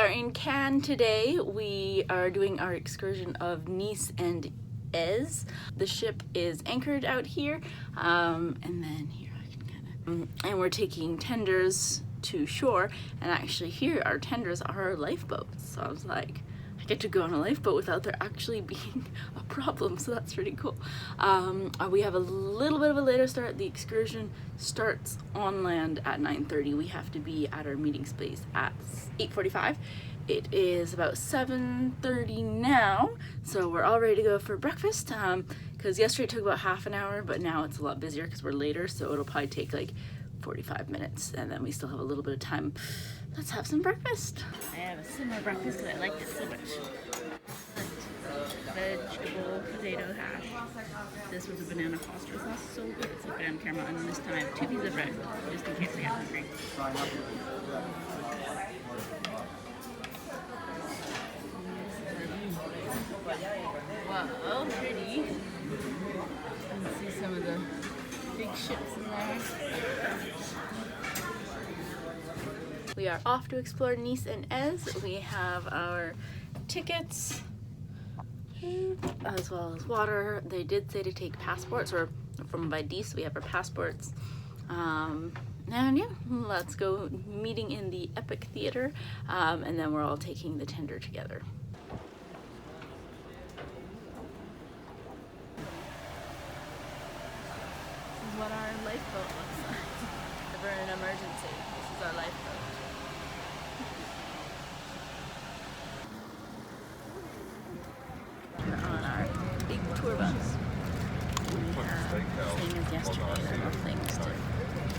are in Cannes today. We are doing our excursion of Nice and Eze. The ship is anchored out here, and then here I can kind of, and we're taking tenders to shore, and actually here our tenders are our lifeboats. So I was like, I get to go on a lifeboat without there actually being a problem, so that's pretty cool. We have a little bit of a later start. The excursion starts on land at 9:30. We have to be at our meeting space at 8:45. It is about 7:30 now, so we're all ready to go for breakfast. Because yesterday it took about half an hour, but now it's a lot busier because we're later, so it'll probably take like 45 minutes, and then we still have a little bit of time. Let's have some breakfast. I have a similar breakfast because I liked it so much. Vegetable potato hash. This was a banana foster sauce, so good. It's like banana caramel, and then this time I have 2 pieces of bread, just in case I get hungry. Wow, pretty. You can see some of the big ships in there. We are off to explore Nice and Eze. We have our tickets as well as water. They did say to take passports, or from by Nice we have our passports. And yeah, let's go meeting in the Epic Theater, and then we're all taking the tender together. This is what our lifeboat looks like. If we're in an emergency, this is our lifeboat. We're on our big tour bus. Same as yesterday, there are things to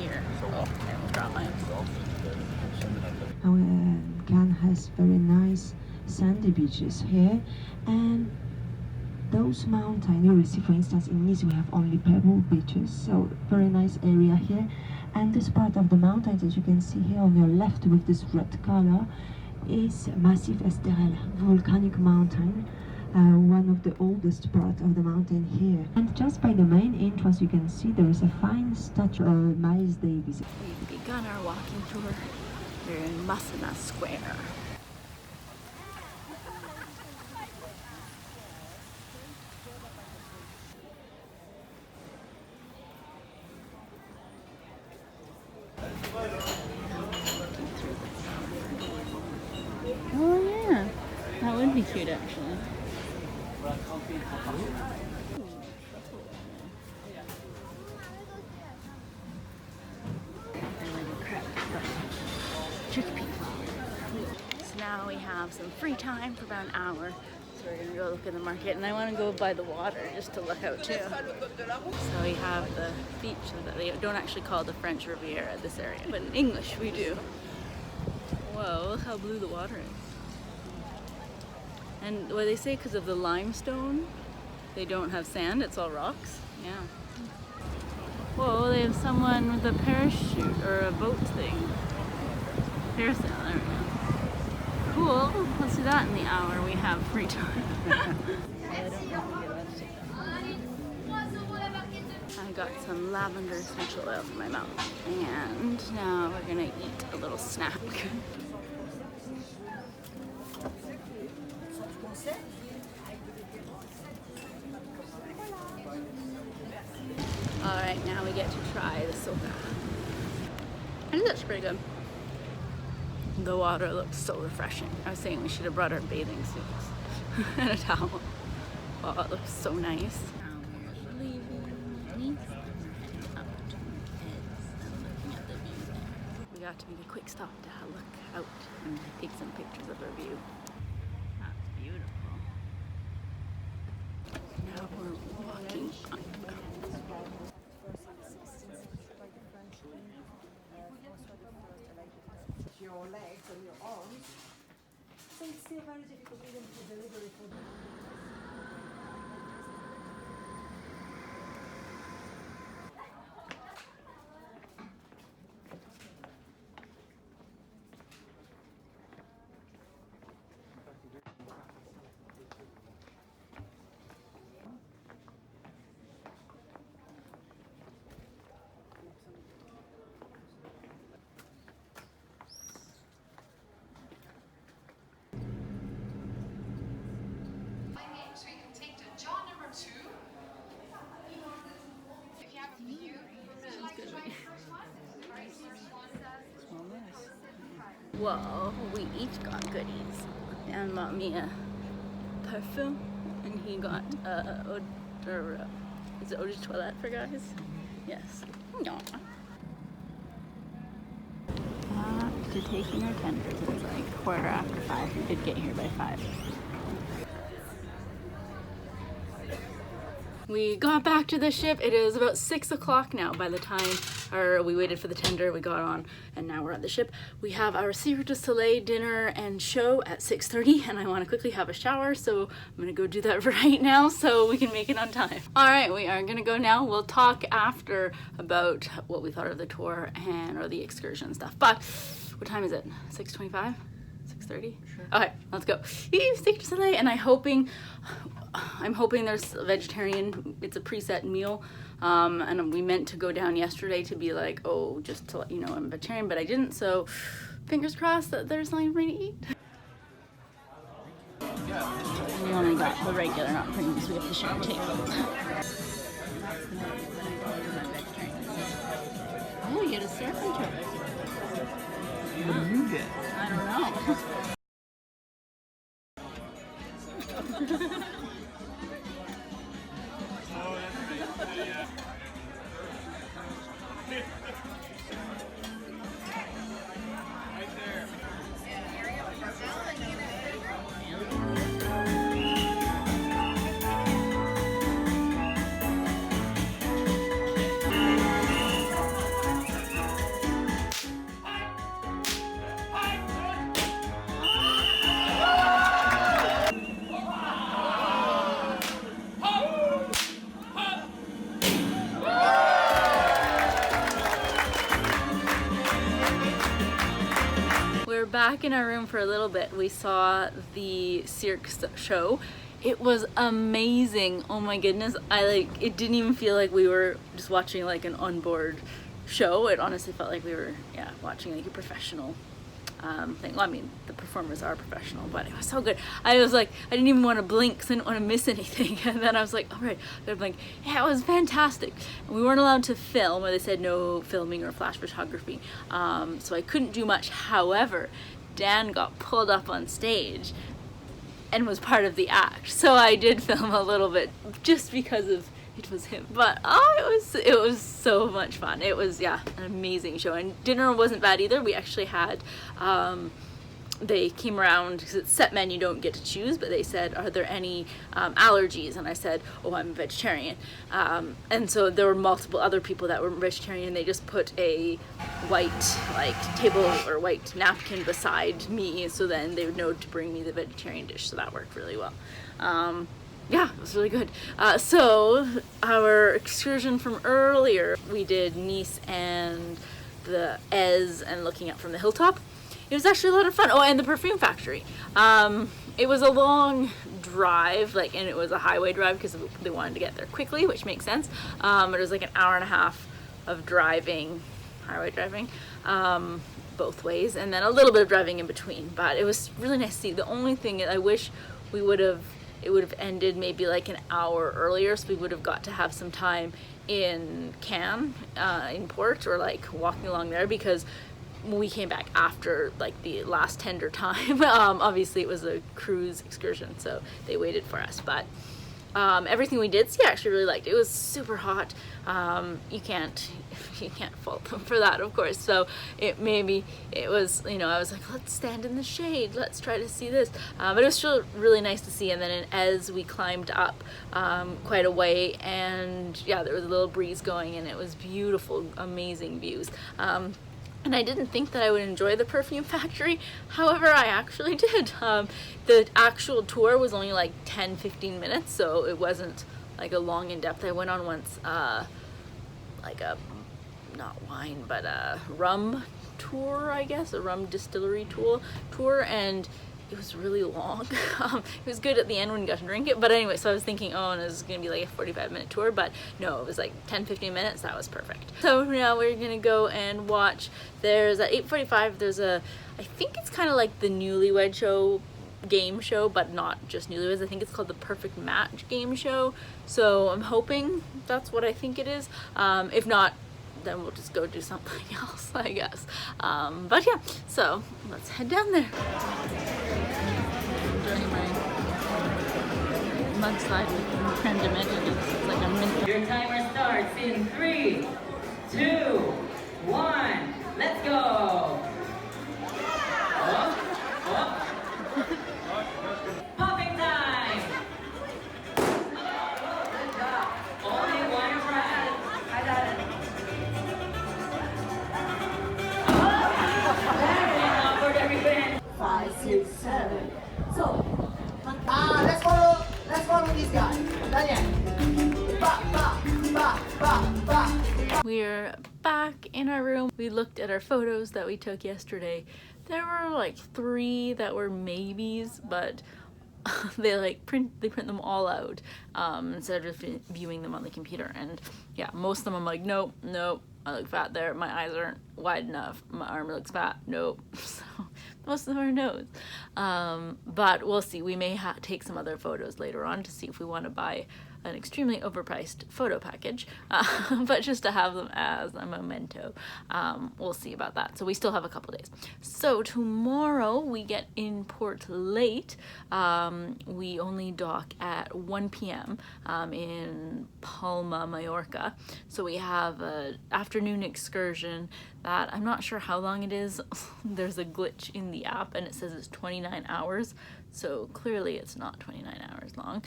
hear. Oh, I will drop mine. Our Cannes has very nice sandy beaches here, and those mountains you will see, for instance, in Nice we have only pebble beaches, so very nice area here. And this part of the mountains, as you can see here on your left with this red color, is Massif Esterel, volcanic mountain, one of the oldest part of the mountain here. And just by the main entrance you can see there is a fine statue of Miles Davis. We've begun our walking tour. We're in Masséna Square. Oh yeah, that would be cute actually. So now we have some free time for about an hour. So we're gonna go look in the market, and I want to go by the water just to look out too. So we have the beach that they don't actually call the French Riviera this area, but in English we do. Whoa, look how blue the water is. And what they say, because of the limestone, they don't have sand, it's all rocks. Yeah. Whoa, they have someone with a parachute or a boat thing. Parasail, there we go. Cool, let's do that in the hour we have free time. I got some lavender essential oil for my mouth. And now we're gonna eat a little snack. Alright, now we get to try the soda. I think that's pretty good. The water looks so refreshing. I was saying we should have brought our bathing suits and a towel. Oh, it looks so nice. Now we're leaving Nice and up to Eze and looking at the view there. We got to make a quick stop to look out and take some pictures of our view. That's beautiful. Now we're walking up. Your legs and your arms, so it's still very difficult even to deliver it for them. Whoa, we each got goodies. Dan bought me a perfume, and he got is it eau de toilette for guys? Yes. No. To taking our tenders, it's like 5:15. We did get here by 5. We got back to the ship. It is about 6 o'clock now by the time we waited for the tender, we got on, and now we're at the ship. We have our Cirque du Soleil dinner and show at 6:30, and I want to quickly have a shower, so I'm gonna go do that right now so we can make it on time. All right, we are gonna go now. We'll talk after about what we thought of the tour or the excursion stuff. But what time is it? 6:25? 6:30? Sure. Okay, let's go. Cirque du Soleil, and I'm hoping there's a vegetarian. It's a preset meal, and we meant to go down yesterday to be like, oh, just to let you know I'm vegetarian, but I didn't, so fingers crossed that there's something for me to eat. We only got the regular, not premium, so we have to share a table. Oh, you get a serpent toast. What do you get? I don't know. Back in our room for a little bit. We saw the Cirque show. It was amazing. Oh my goodness. It didn't even feel like we were just watching like an onboard show. It honestly felt like we were watching like a professional thing. Well, I mean, the performers are professional, but it was so good. I was like, I didn't even want to blink because I didn't want to miss anything. And then I was like, all right, they're like, yeah, it was fantastic. And we weren't allowed to film, or they said no filming or flash photography. So I couldn't do much. However, Dan got pulled up on stage and was part of the act. So I did film a little bit just because of it was him. But it was so much fun. It was an amazing show, and dinner wasn't bad either. We actually had they came around because it's set menu, don't get to choose, but they said, are there any allergies? And I said, oh, I'm a vegetarian. And so there were multiple other people that were vegetarian. They just put a white table or white napkin beside me, so then they would know to bring me the vegetarian dish. So that worked really well. Yeah, it was really good. So our excursion from earlier, we did Nice and the Eze and looking up from the hilltop. It was actually a lot of fun. Oh, and the perfume factory. It was a long drive, and it was a highway drive because they wanted to get there quickly, which makes sense. But it was like an hour and a half of highway driving, both ways, and then a little bit of driving in between. But it was really nice to see. The only thing I wish it would have ended maybe like an hour earlier, so we would have got to have some time in Cannes, in port, or walking along there, because we came back after the last tender time. Obviously it was a cruise excursion, so they waited for us, but everything we did see I actually really liked. It was super hot. You can't fault them for that, of course. So it was, I was like, let's stand in the shade, let's try to see this. But it was still really nice to see. And then as we climbed up quite a way, and there was a little breeze going, and it was beautiful, amazing views. And I didn't think that I would enjoy the perfume factory. However, I actually did. The actual tour was only 10-15 minutes, so it wasn't a long in-depth. I went on once, a, not wine, but a rum tour, I guess, a rum distillery tour, and it was really long. It was good at the end when you got to drink it, but anyway, so I was thinking, oh, and this is gonna be a 45-minute tour, but no, it was 10-15 minutes. That was perfect. So now we're gonna go and watch. There's at 8:45, there's I think it's kind of like the Newlywed Show game show, but not just Newlyweds. I think it's called the Perfect Match game show, so I'm hoping that's what I think it is. If not, then we'll just go do something else, I guess. But yeah, so let's head down there. Enjoying my mudslide with creme de menthe. It's like a mint. Your timer starts in 3, 2, 1. Let's go. Up, up. Popping time. Only one round. I got it. And onward everything. 5, 6, 7. So, Let's follow this guy. Daniel. Ba. We're back in our room. We looked at our photos that we took yesterday. There were like 3 that were maybes, but they print them all out instead of just viewing them on the computer. And yeah, most of them I'm like, nope, I look fat there, my eyes aren't wide enough, my arm looks fat, nope. So most of them are no's. But we'll see. We may take some other photos later on to see if we want to buy an extremely overpriced photo package, but just to have them as a memento. We'll see about that. So we still have a couple days. So tomorrow we get in port late. We only dock at 1 p.m. In Palma, Mallorca. So we have an afternoon excursion that I'm not sure how long it is. There's a glitch in the app and it says it's 29 hours. So clearly it's not 29 hours long,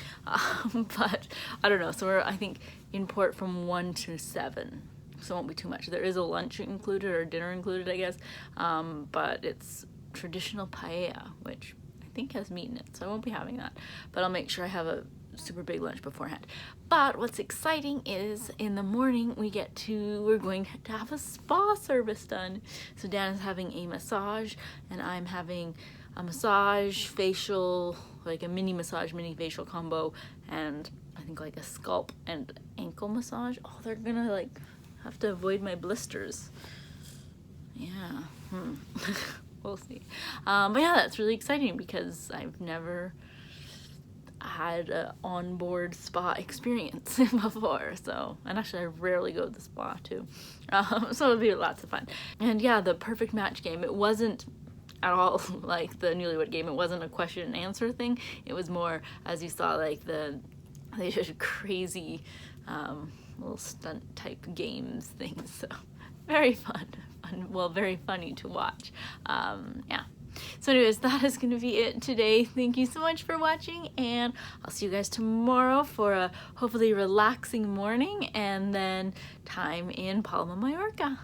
but I don't know. So we're, I think, in port from 1 to 7, so it won't be too much. There is a lunch included or dinner included, I guess, but it's traditional paella, which I think has meat in it, so I won't be having that. But I'll make sure I have a super big lunch beforehand. But what's exciting is in the morning we're going to have a spa service done. So Dan is having a massage and I'm having a massage, facial, like a mini massage, mini facial combo, and I think like a scalp and ankle massage. Oh, they're gonna like have to avoid my blisters. Yeah, we'll see. But yeah, that's really exciting because I've never had an onboard spa experience before, so, and actually I rarely go to the spa too, so it'll be lots of fun. And yeah, the perfect match game, it wasn't at all like the Newlywed Game. It wasn't a question and answer thing. It was more, as you saw, like they did crazy little stunt type games things. So very fun, well, very funny to watch. Yeah. So anyways, that is going to be it today. Thank you so much for watching, and I'll see you guys tomorrow for a hopefully relaxing morning and then time in Palma, Mallorca.